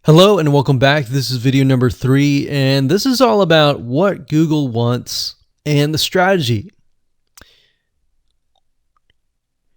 Hello and welcome back. This is video number 3, and this is all about what Google wants and the strategy.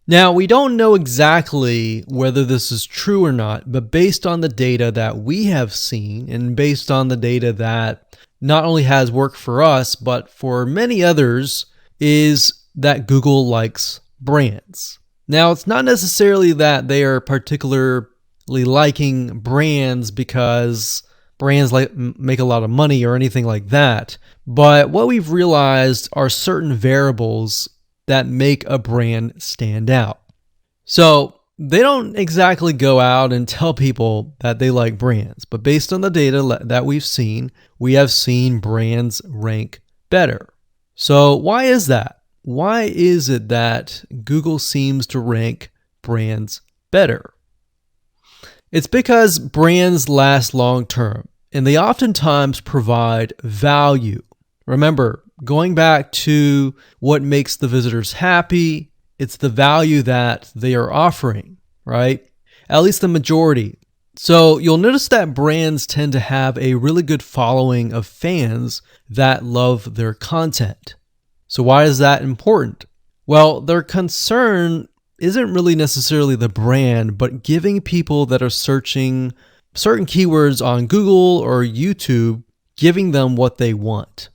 Now, we don't know exactly whether this is true or not, but based on the data that we have seen and based on the data that not only has worked for us, but for many others, is that Google likes brands. Now, it's not necessarily that they are particularly liking brands because brands make a lot of money or anything like that. But what we've realized are certain variables that make a brand stand out. So they don't exactly go out and tell people that they like brands, but based on the data that we have seen brands rank better. So why is that? Why is it that Google seems to rank brands better? It's because brands last long term, and they oftentimes provide value. Remember, going back to what makes the visitors happy, it's the value that they are offering, right? At least the majority. So you'll notice that brands tend to have a really good following of fans that love their content. So why is that important? Well, their concern isn't really necessarily the brand, but giving people that are searching certain keywords on Google or YouTube, giving them what they want.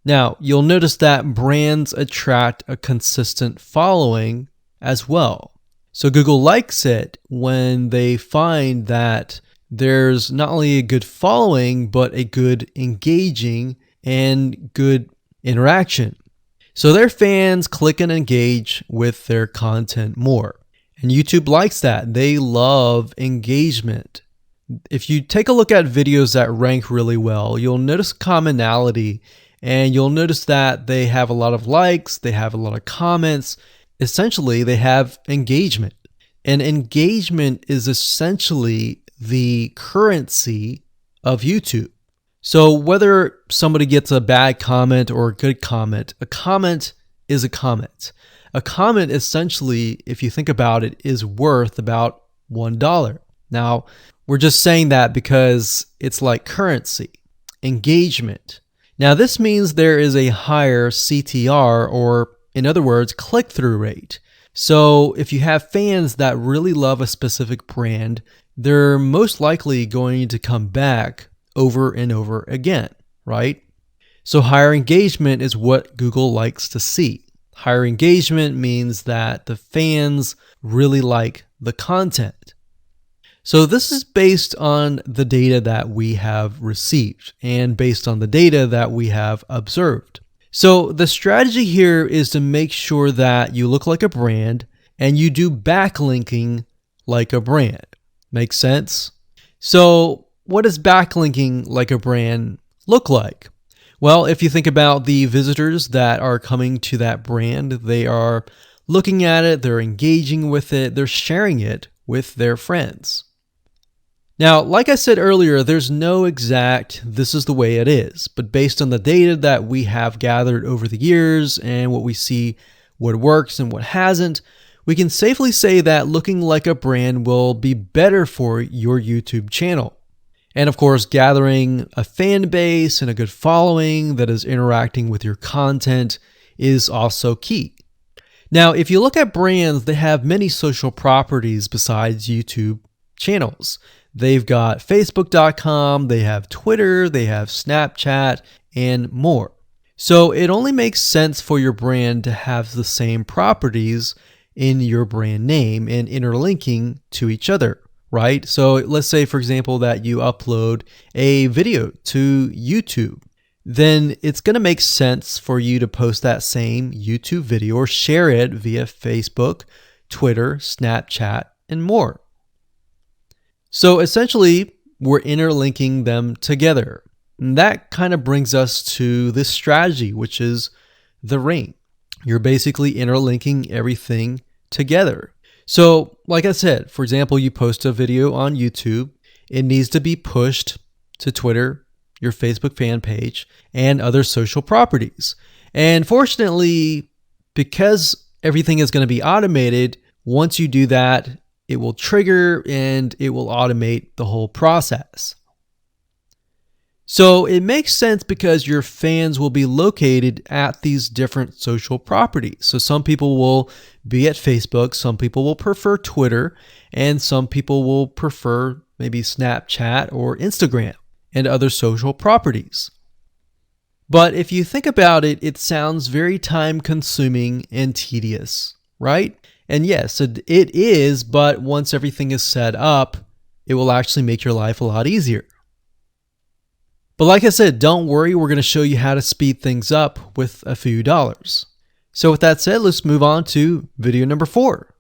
Now, you'll notice that brands attract a consistent following as well. So Google likes it when they find that there's not only a good following, but a good engaging and good interaction. So their fans click and engage with their content more. And YouTube likes that. They love engagement. If you take a look at videos that rank really well, you'll notice commonality, and you'll notice that they have a lot of likes, they have a lot of comments. Essentially, they have engagement. And engagement is essentially the currency of YouTube. So whether somebody gets a bad comment or a good comment, a comment is a comment. A comment essentially, if you think about it, is worth about $1. Now, we're just saying that because it's like currency, engagement. Now, this means there is a higher CTR, or in other words, click-through rate. So if you have fans that really love a specific brand, they're most likely going to come back over and over again, right? So higher engagement is what Google likes to see. Higher engagement means that the fans really like the content. So this is based on the data that we have received and based on the data that we have observed. So the strategy here is to make sure that you look like a brand and you do backlinking like a brand. Make sense? So what does backlinking like a brand look like? Well, if you think about the visitors that are coming to that brand, they are looking at it, they're engaging with it, they're sharing it with their friends. Now, like I said earlier, there's no exact this is the way it is, but based on the data that we have gathered over the years and what we see, what works and what hasn't, we can safely say that looking like a brand will be better for your YouTube channel. And of course, gathering a fan base and a good following that is interacting with your content is also key. Now, if you look at brands, they have many social properties besides YouTube channels. They've got Facebook.com, they have Twitter, they have Snapchat, and more. So it only makes sense for your brand to have the same properties in your brand name and interlinking to each other. Right? So let's say, for example, that you upload a video to YouTube. Then it's going to make sense for you to post that same YouTube video or share it via Facebook, Twitter, Snapchat, and more. So essentially, we're interlinking them together. And that kind of brings us to this strategy, which is the ring. You're basically interlinking everything together. So, like I said, for example, you post a video on YouTube, it needs to be pushed to Twitter, your Facebook fan page, and other social properties. And fortunately, because everything is going to be automated, once you do that, it will trigger and it will automate the whole process. So it makes sense because your fans will be located at these different social properties. So some people will be at Facebook, some people will prefer Twitter, and some people will prefer maybe Snapchat or Instagram and other social properties. But if you think about it, it sounds very time consuming and tedious, right? And yes, it is, but once everything is set up, it will actually make your life a lot easier. But like I said, don't worry, we're going to show you how to speed things up with a few dollars. So with that said, let's move on to video number 4.